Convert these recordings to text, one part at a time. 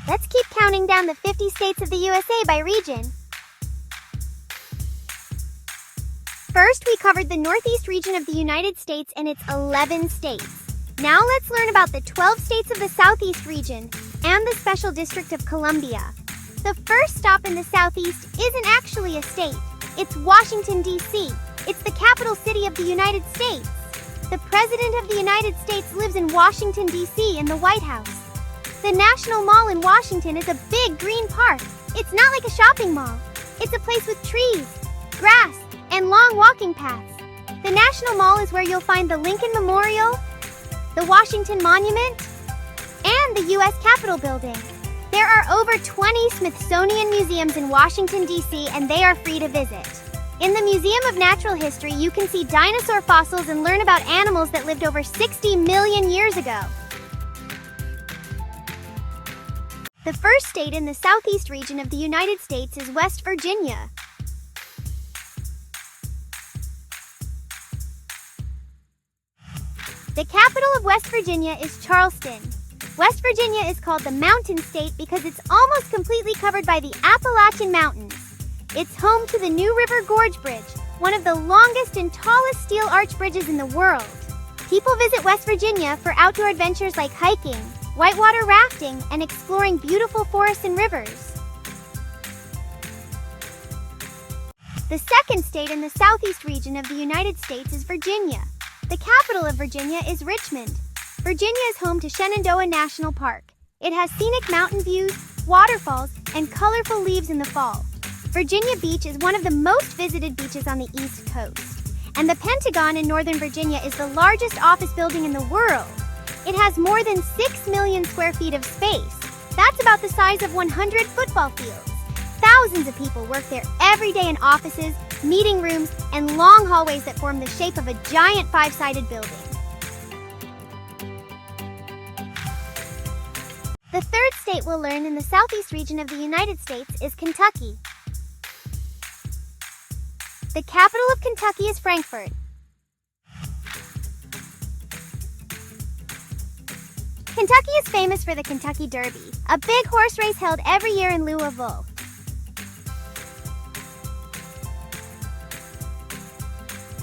Let's keep counting down the 50 states of the USA by region. First, we covered the Northeast region of the United States and its 11 states. Now let's learn about the 12 states of the Southeast region and the Special District of Columbia. The first stop in the Southeast isn't actually a state. It's Washington, D.C. It's the capital city of the United States. The President of the United States lives in Washington, D.C. in the White House. The National Mall in Washington is a big green park. It's not like a shopping mall. It's a place with trees, grass, and long walking paths. The National Mall is where you'll find the Lincoln Memorial, the Washington Monument, and the U.S. Capitol Building. There are over 20 Smithsonian museums in Washington, D.C., and they are free to visit. In the Museum of Natural History, you can see dinosaur fossils and learn about animals that lived over 60 million years ago. The first state in the Southeast region of the United States is West Virginia. The capital of West Virginia is Charleston. West Virginia is called the Mountain State because it's almost completely covered by the Appalachian Mountains. It's home to the New River Gorge Bridge, one of the longest and tallest steel arch bridges in the world. People visit West Virginia for outdoor adventures like hiking, whitewater rafting, and exploring beautiful forests and rivers. The second state in the Southeast region of the United States is Virginia. The capital of Virginia is Richmond. Virginia is home to Shenandoah National Park. It has scenic mountain views, waterfalls, and colorful leaves in the fall. Virginia Beach is one of the most visited beaches on the East Coast. And the Pentagon in Northern Virginia is the largest office building in the world. It has more than 6 million square feet of space. That's about the size of 100 football fields. Thousands of people work there every day in offices, meeting rooms, and long hallways that form the shape of a giant 5-sided building. The third state we'll learn in the Southeast region of the United States is Kentucky. The capital of Kentucky is Frankfort. Kentucky is famous for the Kentucky Derby, a big horse race held every year in Louisville.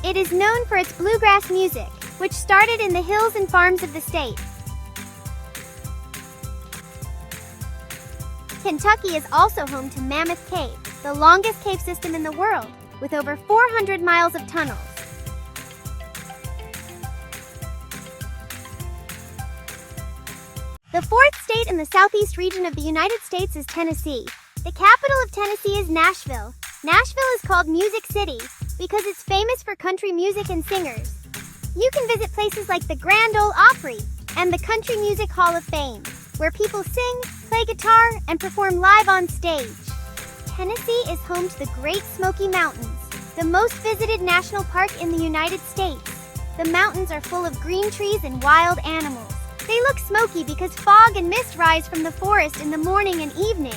It is known for its bluegrass music, which started in the hills and farms of the state. Kentucky is also home to Mammoth Cave, the longest cave system in the world, with over 400 miles of tunnels. The fourth state in the Southeast region of the United States is Tennessee. The capital of Tennessee is Nashville. Nashville is called Music City because it's famous for country music and singers. You can visit places like the Grand Ole Opry and the Country Music Hall of Fame, where people sing, play guitar, and perform live on stage. Tennessee is home to the Great Smoky Mountains, the most visited national park in the United States. The mountains are full of green trees and wild animals. They look smoky because fog and mist rise from the forest in the morning and evening.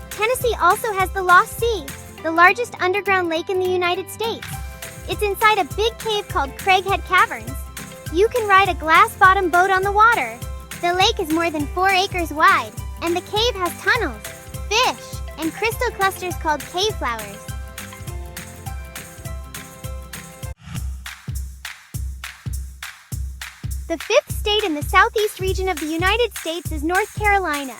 Tennessee also has the Lost Sea, the largest underground lake in the United States. It's inside a big cave called Craighead Caverns. You can ride a glass-bottom boat on the water. The lake is more than 4 acres wide, and the cave has tunnels, fish, and crystal clusters called cave flowers. The fifth state in the Southeast region of the United States is North Carolina.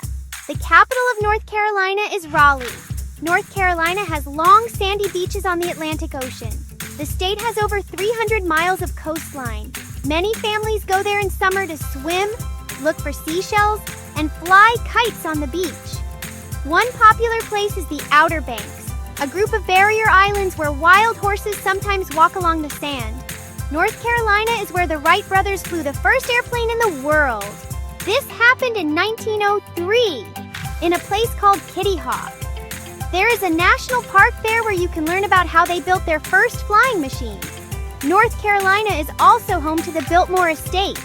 The capital of North Carolina is Raleigh. North Carolina has long, sandy beaches on the Atlantic Ocean. The state has over 300 miles of coastline. Many families go there in summer to swim, look for seashells, and fly kites on the beach. One popular place is the Outer Banks, a group of barrier islands where wild horses sometimes walk along the sand. North Carolina is where the Wright brothers flew the first airplane in the world. This happened in 1903 in a place called Kitty Hawk. There is a national park there where you can learn about how they built their first flying machine. North Carolina is also home to the Biltmore Estate.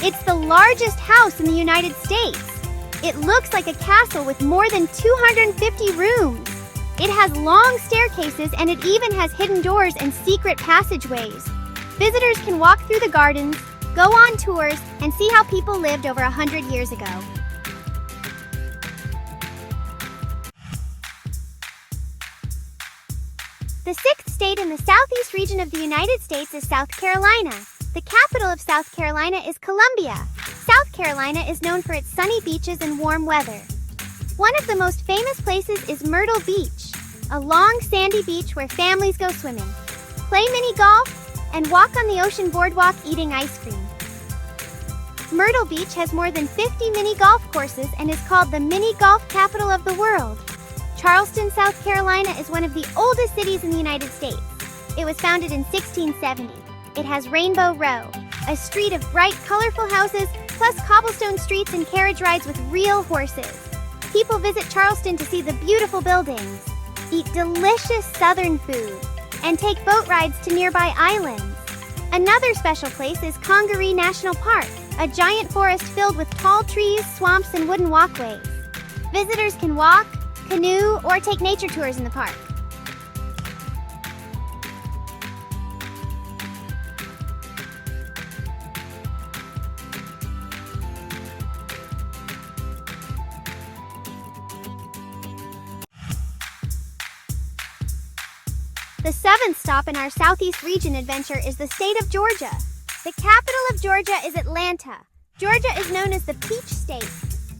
It's the largest house in the United States. It looks like a castle with more than 250 rooms. It has long staircases and it even has hidden doors and secret passageways. Visitors can walk through the gardens, go on tours, and see how people lived over 100 years ago. The sixth state in the southeast region of the United States is South Carolina. The capital of South Carolina is Columbia. South Carolina is known for its sunny beaches and warm weather. One of the most famous places is Myrtle Beach, a long sandy beach where families go swimming, play mini golf, and walk on the ocean boardwalk eating ice cream. Myrtle Beach has more than 50 mini golf courses and is called the mini golf capital of the world. Charleston, South Carolina is one of the oldest cities in the United States. It was founded in 1670. It has Rainbow Row, a street of bright, colorful houses, plus cobblestone streets and carriage rides with real horses. People visit Charleston to see the beautiful buildings, eat delicious southern food, and take boat rides to nearby islands. Another special place is Congaree National Park, a giant forest filled with tall trees, swamps, and wooden walkways. Visitors can walk, canoe, or take nature tours in the park. The seventh stop in our Southeast region adventure is the state of Georgia. The capital of Georgia is Atlanta. Georgia is known as the Peach State.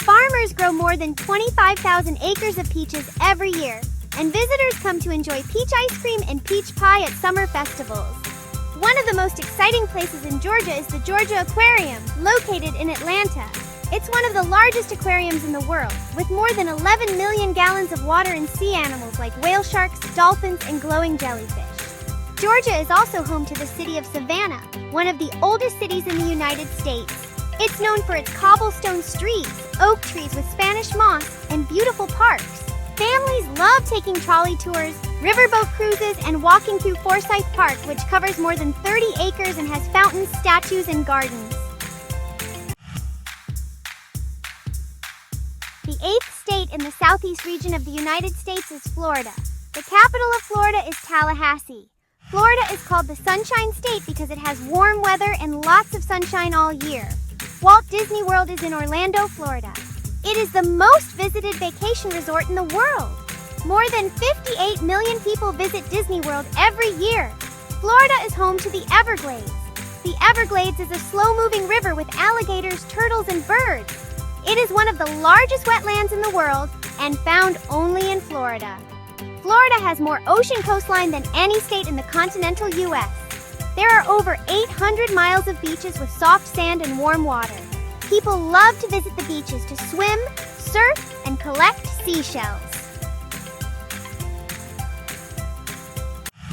Farmers grow more than 25,000 acres of peaches every year, and visitors come to enjoy peach ice cream and peach pie at summer festivals. One of the most exciting places in Georgia is the Georgia Aquarium, located in Atlanta. It's one of the largest aquariums in the world, with more than 11 million gallons of water and sea animals like whale sharks, dolphins, and glowing jellyfish. Georgia is also home to the city of Savannah, one of the oldest cities in the United States. It's known for its cobblestone streets, oak trees with Spanish moss, and beautiful parks. Families love taking trolley tours, riverboat cruises, and walking through Forsyth Park, which covers more than 30 acres and has fountains, statues, and gardens. The eighth state in the southeast region of the United States is Florida. The capital of Florida is Tallahassee. Florida is called the Sunshine State because it has warm weather and lots of sunshine all year. Walt Disney World is in Orlando, Florida. It is the most visited vacation resort in the world. More than 58 million people visit Disney World every year. Florida is home to the Everglades. The Everglades is a slow-moving river with alligators, turtles, and birds. It is one of the largest wetlands in the world and found only in Florida. Florida has more ocean coastline than any state in the continental U.S. There are over 800 miles of beaches with soft sand and warm water. People love to visit the beaches to swim, surf, and collect seashells.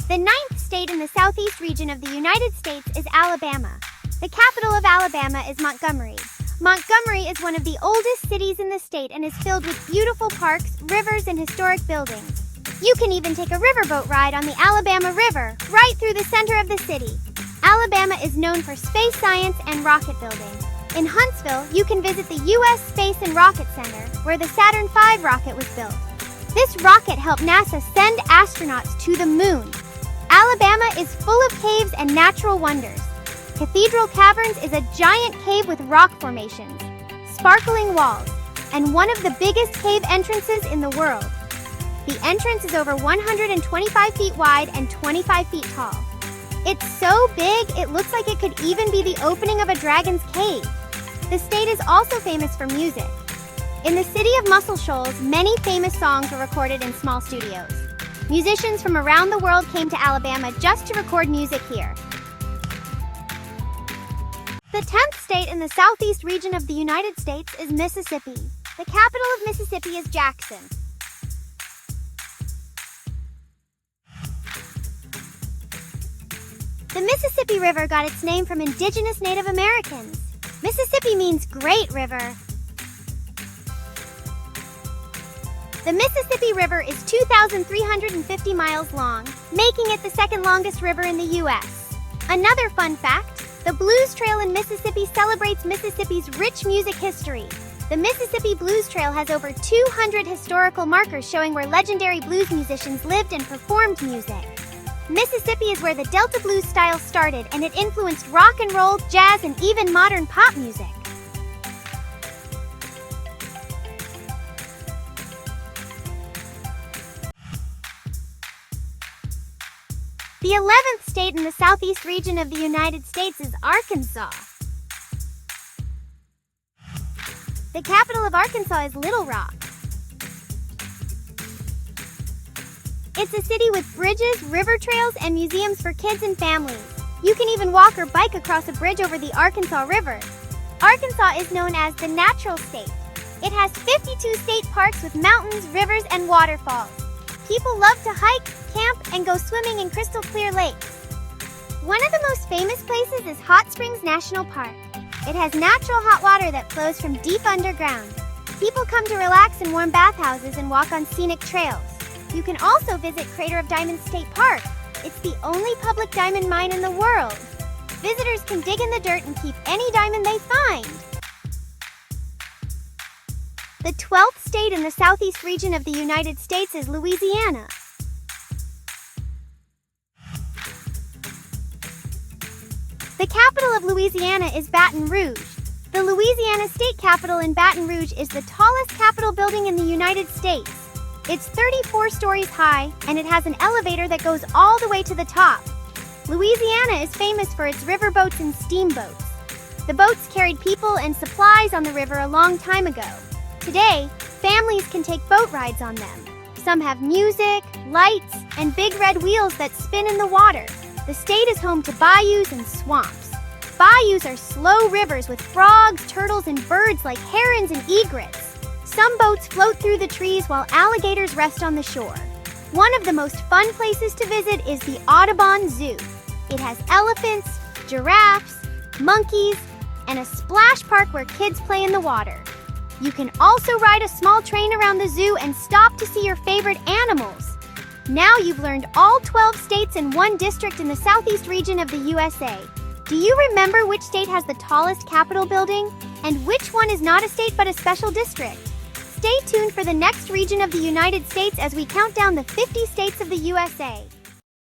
The ninth state in the southeast region of the United States is Alabama. The capital of Alabama is Montgomery. Montgomery is one of the oldest cities in the state and is filled with beautiful parks, rivers, and historic buildings. You can even take a riverboat ride on the Alabama River, right through the center of the city. Alabama is known for space science and rocket building. In Huntsville, you can visit the U.S. Space and Rocket Center, where the Saturn V rocket was built. This rocket helped NASA send astronauts to the moon. Alabama is full of caves and natural wonders. Cathedral Caverns is a giant cave with rock formations, sparkling walls, and one of the biggest cave entrances in the world. The entrance is over 125 feet wide and 25 feet tall. It's so big, it looks like it could even be the opening of a dragon's cave. The state is also famous for music. In the city of Muscle Shoals, many famous songs were recorded in small studios. Musicians from around the world came to Alabama just to record music here. The 10th state in the southeast region of the United States is Mississippi. The capital of Mississippi is Jackson. The Mississippi River got its name from indigenous Native Americans. Mississippi means Great River. The Mississippi River is 2,350 miles long, making it the second longest river in the U.S. Another fun fact, the Blues Trail in Mississippi celebrates Mississippi's rich music history. The Mississippi Blues Trail has over 200 historical markers showing where legendary blues musicians lived and performed music. Mississippi is where the Delta blues style started, and it influenced rock and roll, jazz, and even modern pop music. The 11th state in the southeast region of the United States is Arkansas. The capital of Arkansas is Little Rock. It's a city with bridges, river trails, and museums for kids and families. You can even walk or bike across a bridge over the Arkansas River. Arkansas is known as the Natural State. It has 52 state parks with mountains, rivers, and waterfalls. People love to hike, camp, and go swimming in crystal clear lakes. One of the most famous places is Hot Springs National Park. It has natural hot water that flows from deep underground. People come to relax in warm bathhouses and walk on scenic trails. You can also visit Crater of Diamonds State Park. It's the only public diamond mine in the world. Visitors can dig in the dirt and keep any diamond they find. The 12th state in the southeast region of the United States is Louisiana. The capital of Louisiana is Baton Rouge. The Louisiana State Capitol in Baton Rouge is the tallest Capitol building in the United States. It's 34 stories high, and it has an elevator that goes all the way to the top. Louisiana is famous for its riverboats and steamboats. The boats carried people and supplies on the river a long time ago. Today, families can take boat rides on them. Some have music, lights, and big red wheels that spin in the water. The state is home to bayous and swamps. Bayous are slow rivers with frogs, turtles, and birds like herons and egrets. Some boats float through the trees while alligators rest on the shore. One of the most fun places to visit is the Audubon Zoo. It has elephants, giraffes, monkeys, and a splash park where kids play in the water. You can also ride a small train around the zoo and stop to see your favorite animals. Now you've learned all 12 states in one district in the southeast region of the USA. Do you remember which state has the tallest Capitol building? And which one is not a state but a special district? Stay tuned for the next region of the United States as we count down the 50 states of the USA.